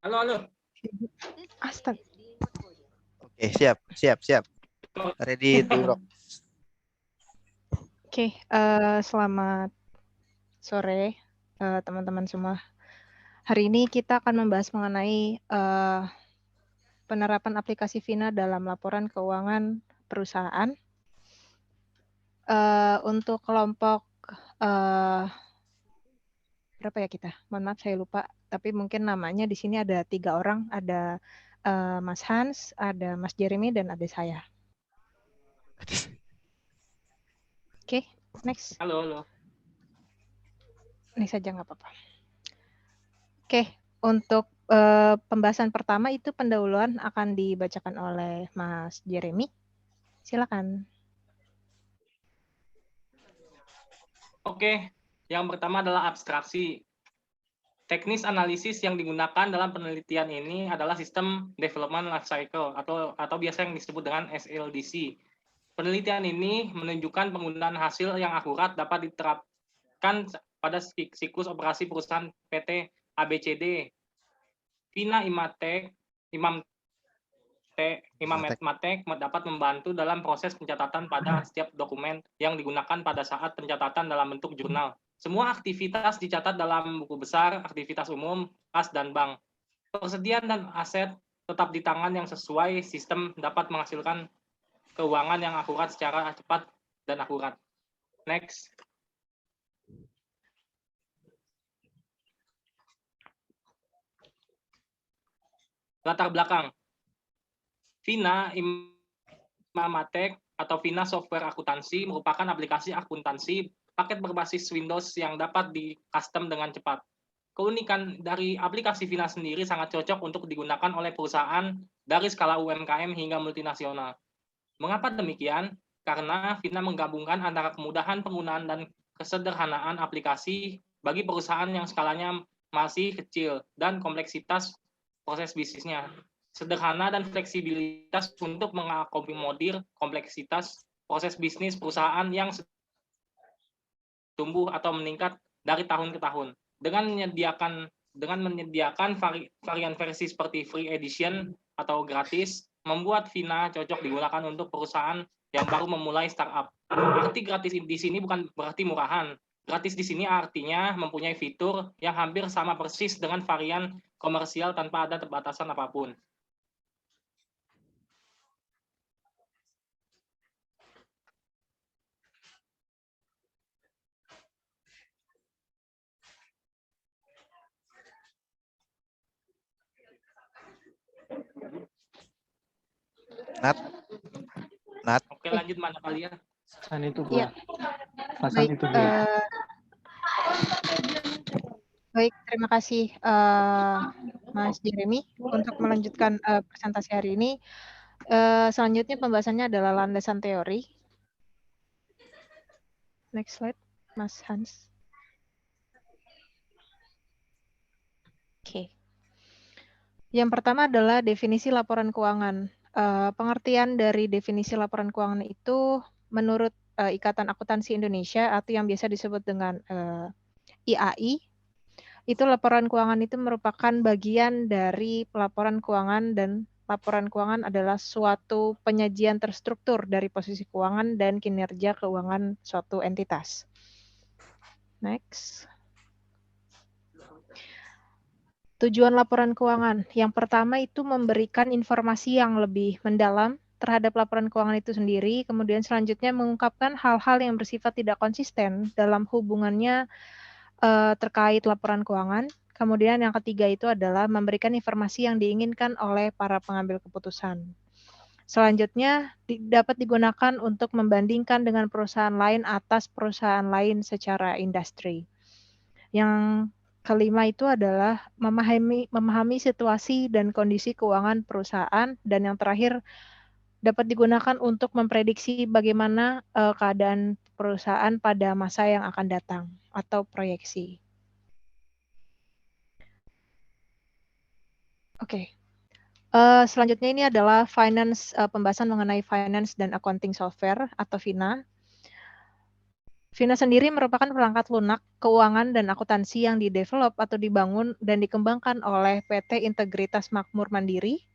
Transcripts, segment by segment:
Halo, halo. Astaga. Oke, siap. Ready to rock. Oke, selamat sore teman-teman semua. Hari ini kita akan membahas mengenai penerapan aplikasi Vina dalam laporan keuangan perusahaan. Untuk kelompok berapa ya kita? Mohon maaf saya lupa, tapi mungkin namanya di sini ada 3 orang, ada Mas Hans, ada Mas Jeremy, dan ada saya. Oke, next. Halo. Next saja nggak apa-apa. Oke, untuk pembahasan pertama itu pendahuluan akan dibacakan oleh Mas Jeremy. Silakan. Oke, yang pertama adalah abstraksi. Teknis analisis yang digunakan dalam penelitian ini adalah sistem development life cycle atau biasa yang disebut dengan SLDC. Penelitian ini menunjukkan penggunaan hasil yang akurat dapat diterapkan pada siklus operasi perusahaan PT ABCD. Vina Imatek dapat membantu dalam proses pencatatan pada setiap dokumen yang digunakan pada saat pencatatan dalam bentuk jurnal. Semua aktivitas dicatat dalam buku besar, aktivitas umum, kas, dan bank. Persediaan dan aset tetap di tangan yang sesuai sistem dapat menghasilkan keuangan yang akurat secara cepat dan akurat. Next. Latar belakang. Vina Imamatek atau Vina Software Akuntansi merupakan aplikasi akuntansi paket berbasis Windows yang dapat di-custom dengan cepat. Keunikan dari aplikasi Vina sendiri sangat cocok untuk digunakan oleh perusahaan dari skala UMKM hingga multinasional. Mengapa demikian? Karena Vina menggabungkan antara kemudahan penggunaan dan kesederhanaan aplikasi bagi perusahaan yang skalanya masih kecil dan kompleksitas proses bisnisnya. Sederhana dan fleksibilitas untuk mengakomodir kompleksitas proses bisnis perusahaan yang tumbuh atau meningkat dari tahun ke tahun. Dengan menyediakan varian versi seperti free edition atau gratis, membuat Vina cocok digunakan untuk perusahaan yang baru memulai startup. Arti gratis di sini bukan berarti murahan. Gratis di sini artinya mempunyai fitur yang hampir sama persis dengan varian komersial tanpa ada batasan apapun. Nat. Oke, lanjut mana kalian? Pesan itu Iya. Pesan itu Baik, terima kasih Mas Jeremy untuk melanjutkan presentasi hari ini. Selanjutnya pembahasannya adalah landasan teori. Next slide, Mas Hans. Oke. Yang pertama adalah definisi laporan keuangan. Pengertian dari definisi laporan keuangan itu menurut Ikatan Akuntansi Indonesia atau yang biasa disebut dengan IAI, itu laporan keuangan itu merupakan bagian dari pelaporan keuangan, dan laporan keuangan adalah suatu penyajian terstruktur dari posisi keuangan dan kinerja keuangan suatu entitas. Next. Tujuan laporan keuangan. Yang pertama itu memberikan informasi yang lebih mendalam terhadap laporan keuangan itu sendiri, kemudian selanjutnya mengungkapkan hal-hal yang bersifat tidak konsisten dalam hubungannya terkait laporan keuangan. Kemudian yang ketiga itu adalah memberikan informasi yang diinginkan oleh para pengambil keputusan. Selanjutnya dapat digunakan untuk membandingkan dengan perusahaan lain atas perusahaan lain secara industri. Yang kelima itu adalah memahami situasi dan kondisi keuangan perusahaan, dan yang terakhir dapat digunakan untuk memprediksi bagaimana keadaan perusahaan pada masa yang akan datang atau proyeksi. Oke. Selanjutnya ini adalah pembahasan mengenai finance dan accounting software atau Vina. Fina sendiri merupakan perangkat lunak keuangan dan akuntansi yang didevelop atau dibangun dan dikembangkan oleh PT Integritas Makmur Mandiri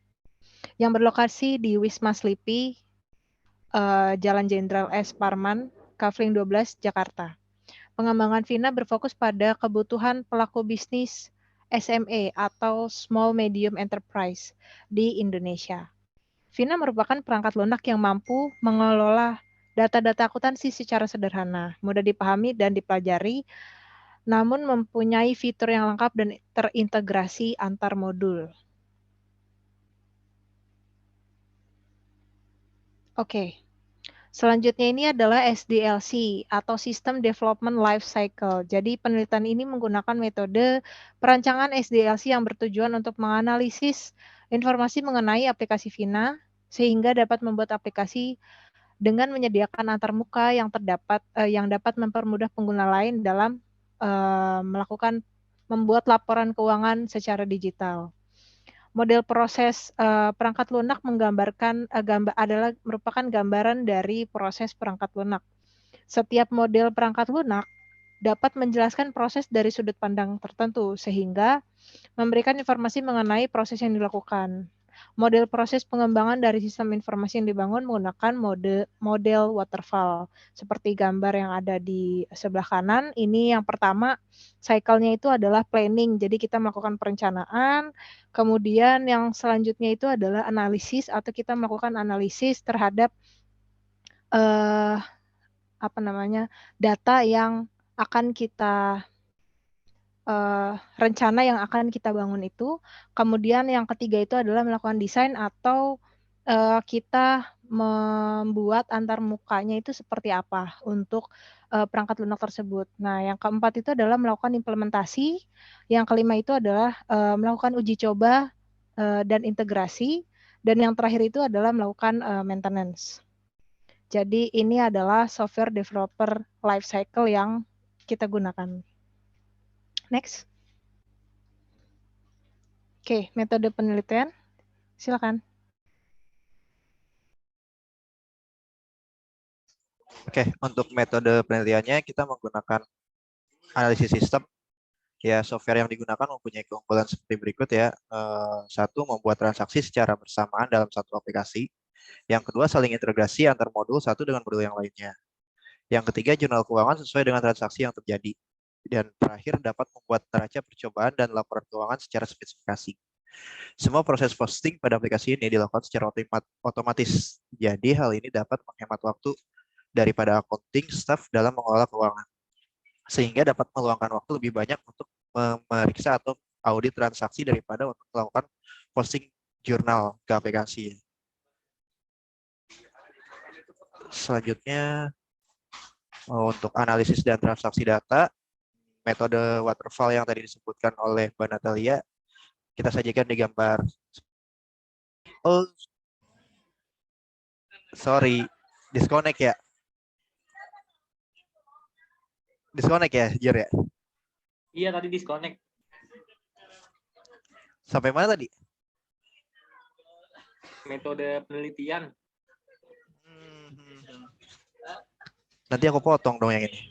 yang berlokasi di Wisma Slipi, Jalan Jenderal S. Parman, Kavling 12, Jakarta. Pengembangan Fina berfokus pada kebutuhan pelaku bisnis SME atau Small Medium Enterprise di Indonesia. Fina merupakan perangkat lunak yang mampu mengelola data-data akuntansi secara sederhana, mudah dipahami dan dipelajari, namun mempunyai fitur yang lengkap dan terintegrasi antar modul. Oke. Selanjutnya ini adalah SDLC atau System Development Life Cycle. Jadi penelitian ini menggunakan metode perancangan SDLC yang bertujuan untuk menganalisis informasi mengenai aplikasi Fina sehingga dapat membuat aplikasi dengan menyediakan antarmuka yang dapat mempermudah pengguna lain dalam membuat laporan keuangan secara digital. Model proses perangkat lunak merupakan gambaran dari proses perangkat lunak. Setiap model perangkat lunak dapat menjelaskan proses dari sudut pandang tertentu sehingga memberikan informasi mengenai proses yang dilakukan. Model proses pengembangan dari sistem informasi yang dibangun menggunakan model waterfall. Seperti gambar yang ada di sebelah kanan, ini yang pertama, cycle-nya itu adalah planning. Jadi kita melakukan perencanaan, kemudian yang selanjutnya itu adalah analisis atau kita melakukan analisis terhadap data yang akan kita rencana yang akan kita bangun itu. Kemudian yang ketiga itu adalah melakukan desain atau kita membuat antarmukanya itu seperti apa untuk perangkat lunak tersebut. Nah, yang keempat itu adalah melakukan implementasi. Yang kelima itu adalah melakukan uji coba dan integrasi. Dan yang terakhir itu adalah melakukan maintenance. Jadi ini adalah software developer life cycle yang kita gunakan. Next. Oke, metode penelitian. Silakan. Oke, untuk metode penelitiannya kita menggunakan analisis sistem. Ya, software yang digunakan mempunyai keunggulan seperti berikut ya. Satu, membuat transaksi secara bersamaan dalam satu aplikasi. Yang kedua, saling integrasi antar modul satu dengan modul yang lainnya. Yang ketiga, jurnal keuangan sesuai dengan transaksi yang terjadi. Dan terakhir, dapat membuat neraca percobaan dan laporan keuangan secara spesifikasi. Semua proses posting pada aplikasi ini dilakukan secara otomatis. Jadi hal ini dapat menghemat waktu daripada accounting staff dalam mengelola keuangan. Sehingga dapat meluangkan waktu lebih banyak untuk memeriksa atau audit transaksi daripada untuk melakukan posting jurnal ke aplikasi. Selanjutnya, untuk analisis dan transaksi data, metode waterfall yang tadi disebutkan oleh Mbak Natalia, kita sajikan di gambar. Oh, sorry, disconnect ya? Disconnect ya, Jir ya? Iya, tadi disconnect. Sampai mana tadi? Metode penelitian. Nanti aku potong dong yang ini.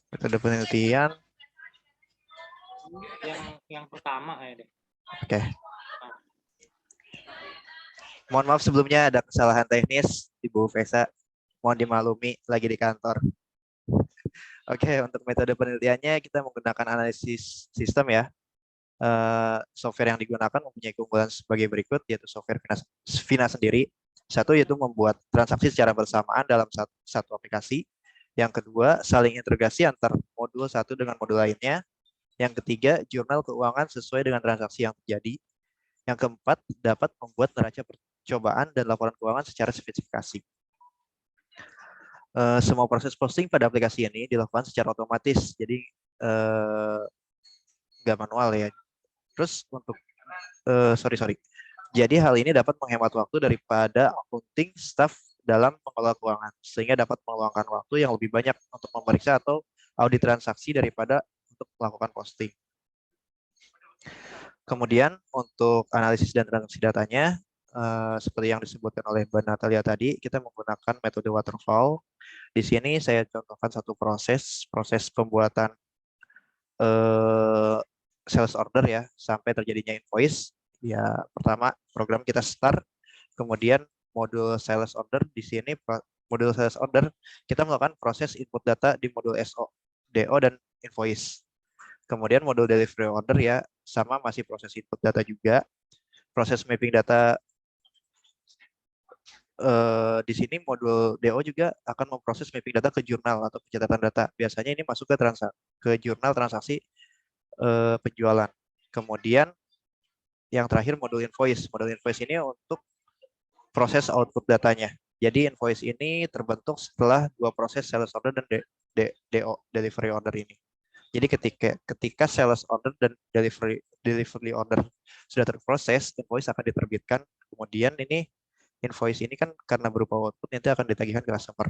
Metode penelitian. Yang pertama deh. Oke. Mohon maaf sebelumnya ada kesalahan teknis Ibu Vesa. Mohon dimaklumi lagi di kantor. Oke, untuk metode penelitiannya kita menggunakan analisis sistem ya. Software yang digunakan mempunyai keunggulan sebagai berikut, yaitu software Fina sendiri. Satu, yaitu membuat transaksi secara bersamaan dalam satu aplikasi. Yang kedua, saling integrasi antar modul satu dengan modul lainnya. Yang ketiga, jurnal keuangan sesuai dengan transaksi yang terjadi. Yang keempat, dapat membuat neraca percobaan dan laporan keuangan secara spesifikasi. Semua proses posting pada aplikasi ini dilakukan secara otomatis, jadi nggak manual ya. Terus untuk jadi hal ini dapat menghemat waktu daripada accounting staff dalam mengelola keuangan, sehingga dapat meluangkan waktu yang lebih banyak untuk memeriksa atau audit transaksi daripada untuk melakukan posting. Kemudian untuk analisis dan transaksi datanya, seperti yang disebutkan oleh Mbak Natalia tadi, kita menggunakan metode waterfall. Di sini saya contohkan satu proses pembuatan sales order ya sampai terjadinya invoice. Ya, pertama program kita start, kemudian modul sales order di sini modul sales order kita melakukan proses input data di modul SO, DO dan invoice. Kemudian modul delivery order ya sama masih proses input data juga. Proses mapping data di sini modul DO juga akan memproses mapping data ke jurnal atau pencatatan data. Biasanya ini masuk ke jurnal transaksi penjualan. Kemudian yang terakhir modul invoice. Modul invoice ini untuk proses output datanya. Jadi invoice ini terbentuk setelah dua proses sales order dan DO, delivery order ini. Jadi ketika sales order dan delivery order sudah terproses, invoice akan diterbitkan. Kemudian ini invoice ini kan karena berupa output nanti akan ditagihkan ke customer.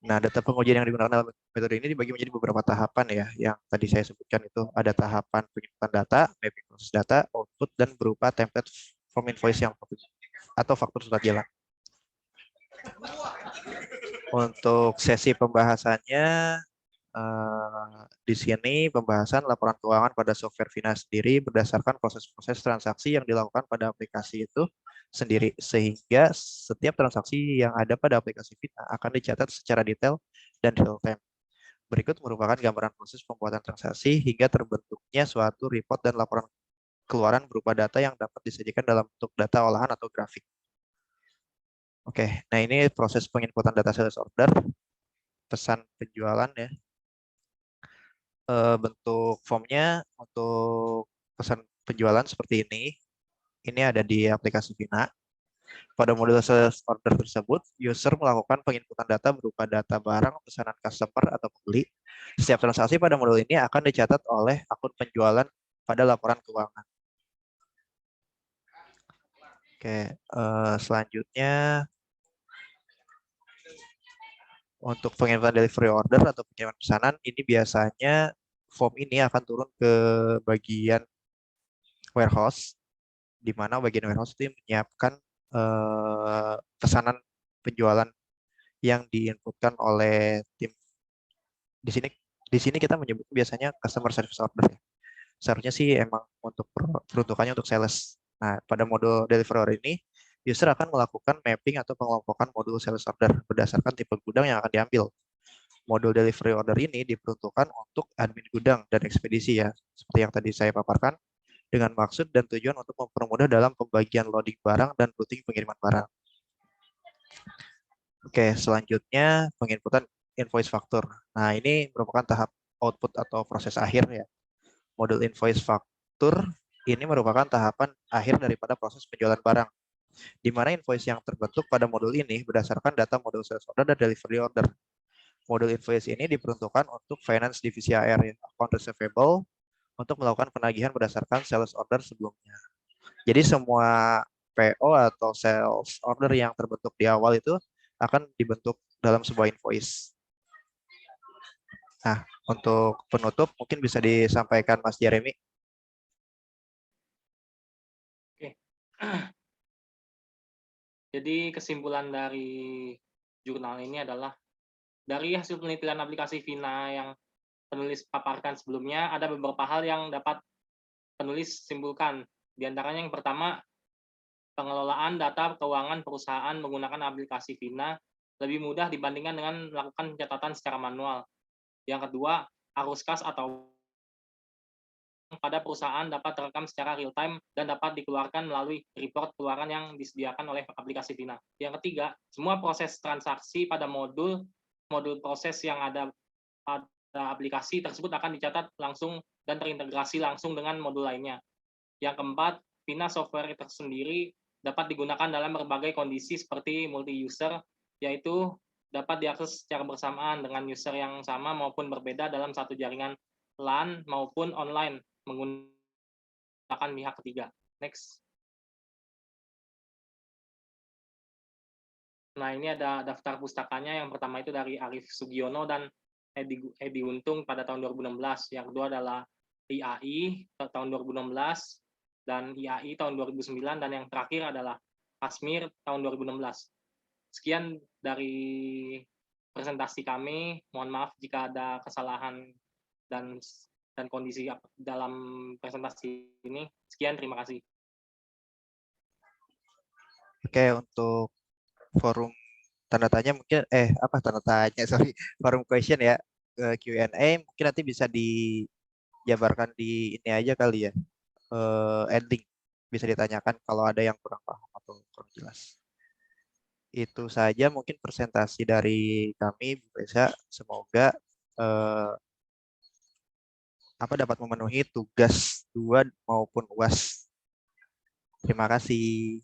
Nah, data pengujian yang digunakan dalam metode ini dibagi menjadi beberapa tahapan ya. Yang tadi saya sebutkan itu ada tahapan penginputan data, mapping proses data, output, dan berupa template form invoice yang atau faktur surat jalan. Untuk sesi pembahasannya, di sini pembahasan laporan keuangan pada software Vina sendiri berdasarkan proses-proses transaksi yang dilakukan pada aplikasi itu sendiri, sehingga setiap transaksi yang ada pada aplikasi Vina akan dicatat secara detail dan real time. Berikut merupakan gambaran proses pembuatan transaksi hingga terbentuknya suatu report dan laporan keluaran berupa data yang dapat disajikan dalam bentuk data olahan atau grafik. Oke, nah ini proses penginputan data sales order, pesan penjualan ya. Bentuk formnya untuk pesan penjualan seperti ini. Ini ada di aplikasi Vina. Pada modul sales order tersebut, user melakukan penginputan data berupa data barang, pesanan customer atau pembeli. Setiap transaksi pada modul ini akan dicatat oleh akun penjualan pada laporan keuangan. Oke, selanjutnya untuk pengiriman delivery order atau pengiriman pesanan, ini biasanya form ini akan turun ke bagian warehouse, di mana bagian warehouse itu menyiapkan pesanan penjualan yang diinputkan oleh tim. Di sini kita menyebut biasanya customer service order. Seharusnya sih emang untuk peruntukannya untuk sales. Nah, pada modul delivery order ini, user akan melakukan mapping atau pengelompokan modul sales order berdasarkan tipe gudang yang akan diambil. Modul delivery order ini diperuntukkan untuk admin gudang dan ekspedisi ya, seperti yang tadi saya paparkan, dengan maksud dan tujuan untuk mempermudah dalam pembagian loading barang dan routing pengiriman barang. Oke, selanjutnya penginputan invoice faktur. Nah, ini merupakan tahap output atau proses akhir ya. Modul invoice faktur ini merupakan tahapan akhir daripada proses penjualan barang, di mana invoice yang terbentuk pada modul ini berdasarkan data modul sales order dan delivery order. Modul invoice ini diperuntukkan untuk finance divisi AR, account receivable, untuk melakukan penagihan berdasarkan sales order sebelumnya. Jadi semua PO atau sales order yang terbentuk di awal itu akan dibentuk dalam sebuah invoice. Nah, untuk penutup mungkin bisa disampaikan Mas Jeremy. Oke. Jadi kesimpulan dari jurnal ini adalah dari hasil penelitian aplikasi Vina yang penulis paparkan sebelumnya, ada beberapa hal yang dapat penulis simpulkan. Di antaranya yang pertama, pengelolaan data keuangan perusahaan menggunakan aplikasi Vina lebih mudah dibandingkan dengan melakukan pencatatan secara manual. Yang kedua, arus kas atau pada perusahaan dapat terekam secara real time dan dapat dikeluarkan melalui report keluaran yang disediakan oleh aplikasi Vina. Yang ketiga, semua proses transaksi pada modul proses yang ada pada aplikasi tersebut akan dicatat langsung dan terintegrasi langsung dengan modul lainnya. Yang keempat, Vina software tersendiri dapat digunakan dalam berbagai kondisi seperti multi-user, yaitu dapat diakses secara bersamaan dengan user yang sama maupun berbeda dalam satu jaringan LAN maupun online menggunakan pihak ketiga. Next. Nah, ini ada daftar pustakanya. Yang pertama itu dari Arif Sugiono dan Edi Untung pada tahun 2016. Yang kedua adalah IAI tahun 2016. dan IAI tahun 2009, dan yang terakhir adalah Kasmir tahun 2016. Sekian dari presentasi kami. Mohon maaf jika ada kesalahan dan kondisi dalam presentasi ini. Sekian, terima kasih. Oke, untuk forum tanda tanya mungkin tanda tanya sorry, forum question ya, Q&A mungkin nanti bisa dijabarkan di ini aja kali ya, ending bisa ditanyakan kalau ada yang kurang paham atau kurang jelas. Itu saja mungkin presentasi dari kami, Bu Reza. Semoga dapat memenuhi tugas 2 maupun UAS. Terima kasih.